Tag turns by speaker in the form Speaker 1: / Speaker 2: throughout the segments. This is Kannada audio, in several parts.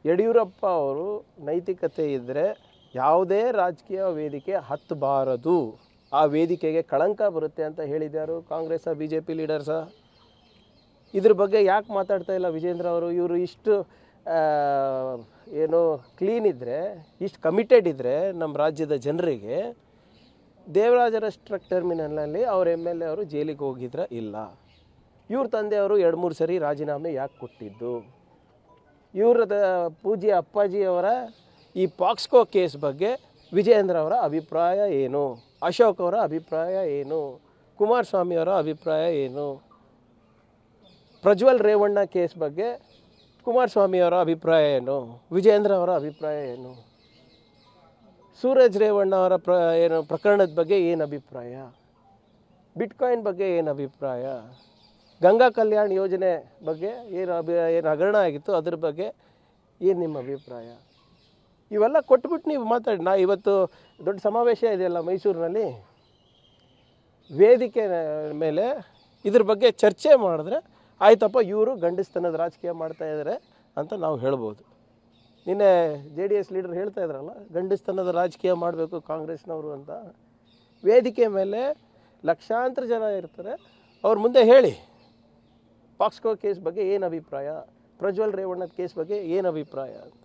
Speaker 1: ಯಡಿಯೂರಪ್ಪ ಅವರು ನೈತಿಕತೆ ಇದ್ದರೆ ಯಾವುದೇ ರಾಜಕೀಯ ವೇದಿಕೆ ಹತ್ತಬಾರದು, ಆ ವೇದಿಕೆಗೆ ಕಳಂಕ ಬರುತ್ತೆ ಅಂತ ಹೇಳಿದ್ಯಾರು? Congress B J P leaders? ಇದ್ರ ಬಗ್ಗೆ ಯಾಕೆ ಮಾತಾಡ್ತಾ ಇಲ್ಲ ವಿಜೇಂದ್ರ ಅವರು? ಇವರು ಇಷ್ಟು ಏನು ಕ್ಲೀನ್ ಇದ್ದರೆ, ಇಷ್ಟು ಕಮಿಟೆಡ್ ಇದ್ದರೆ ನಮ್ಮ ರಾಜ್ಯದ ಜನರಿಗೆ, ದೇವರಾಜರ ಟ್ರಕ್ ಟರ್ಮಿನಲ್ನಲ್ಲಿ ಅವ್ರ MLA ಅವರು ಜೈಲಿಗೆ ಹೋಗಿದ್ರ? ಇಲ್ಲ. ಇವ್ರ ತಂದೆಯವರು 2-3 ಸರಿ ರಾಜೀನಾಮೆ ಯಾಕೆ ಕೊಟ್ಟಿದ್ದು? ಇವರದ ಪೂಜ್ಯ ಅಪ್ಪಾಜಿಯವರ ಈ ಪಾಕ್ಸ್ಕೋ ಕೇಸ್ ಬಗ್ಗೆ ವಿಜೇಂದ್ರ ಅವರ ಅಭಿಪ್ರಾಯ ಏನು? ಅಶೋಕ್ ಅವರ ಅಭಿಪ್ರಾಯ ಏನು? ಕುಮಾರಸ್ವಾಮಿಯವರ ಅಭಿಪ್ರಾಯ ಏನು? ಪ್ರಜ್ವಲ್ ರೇವಣ್ಣ ಕೇಸ್ ಬಗ್ಗೆ ಕುಮಾರಸ್ವಾಮಿಯವರ ಅಭಿಪ್ರಾಯ ಏನು? ವಿಜೇಂದ್ರ ಅವರ ಅಭಿಪ್ರಾಯ ಏನು? ಸೂರಜ್ ರೇವಣ್ಣ ಅವರ ಪ್ರಕರಣದ ಬಗ್ಗೆ ಏನು ಅಭಿಪ್ರಾಯ? ಬಿಟ್ಕಾಯಿನ್ ಬಗ್ಗೆ ಏನು ಅಭಿಪ್ರಾಯ? ಗಂಗಾ ಕಲ್ಯಾಣ ಯೋಜನೆ ಬಗ್ಗೆ ಏನು ಹಗರಣ ಆಗಿತ್ತು, ಅದ್ರ ಬಗ್ಗೆ ಏನು ನಿಮ್ಮ ಅಭಿಪ್ರಾಯ? ಇವೆಲ್ಲ ಕೊಟ್ಬಿಟ್ಟು ನೀವು ಮಾತಾಡಿ. ಇವತ್ತು ದೊಡ್ಡ ಸಮಾವೇಶ ಇದೆಯಲ್ಲ ಮೈಸೂರಿನಲ್ಲಿ, ವೇದಿಕೆ ಮೇಲೆ ಇದ್ರ ಬಗ್ಗೆ ಚರ್ಚೆ ಮಾಡಿದ್ರೆ ಆಯ್ತಪ್ಪ, ಇವರು ಗಂಡಸ್ತನದ ರಾಜಕೀಯ ಮಾಡ್ತಾಯಿದ್ದಾರೆ ಅಂತ ನಾವು ಹೇಳ್ಬೋದು. ನಿನ್ನೆ JDS ಲೀಡರ್ ಹೇಳ್ತಾ ಇದ್ರಲ್ಲ, ಗಂಡಸ್ತನದ ರಾಜಕೀಯ ಮಾಡಬೇಕು ಕಾಂಗ್ರೆಸ್ನವರು ಅಂತ. ವೇದಿಕೆ ಮೇಲೆ ಲಕ್ಷಾಂತರ ಜನ ಇರ್ತಾರೆ, ಅವ್ರ ಮುಂದೆ ಹೇಳಿ ಪಾಕ್ಸ್ಕೋ ಕೇಸ್ ಬಗ್ಗೆ ಏನು ಅಭಿಪ್ರಾಯ, ಪ್ರಜ್ವಲ್ ರೇವಣ್ಣದ ಕೇಸ್ ಬಗ್ಗೆ ಏನು ಅಭಿಪ್ರಾಯ ಅಂತ.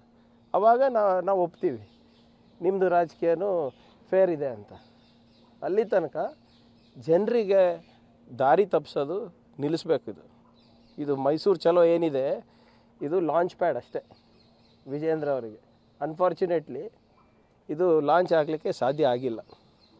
Speaker 1: ಆವಾಗ ನಾವು ಒಪ್ತೀವಿ ನಿಮ್ಮದು ರಾಜಕೀಯನೂ ಫೇರ್ ಇದೆ ಅಂತ. ಅಲ್ಲಿ ತನಕ ಜನರಿಗೆ ದಾರಿ ತಪ್ಪಿಸೋದು ನಿಲ್ಲಿಸ್ಬೇಕು. ಇದು ಮೈಸೂರು ಚಲೋ ಏನಿದೆ, ಇದು ಲಾಂಚ್ ಪ್ಯಾಡ್ ಅಷ್ಟೇ ವಿಜೇಂದ್ರ ಅವರಿಗೆ. ಅನ್ಫಾರ್ಚುನೇಟ್ಲಿ ಇದು ಲಾಂಚ್ ಆಗಲಿಕ್ಕೆ ಸಾಧ್ಯ ಆಗಿಲ್ಲ.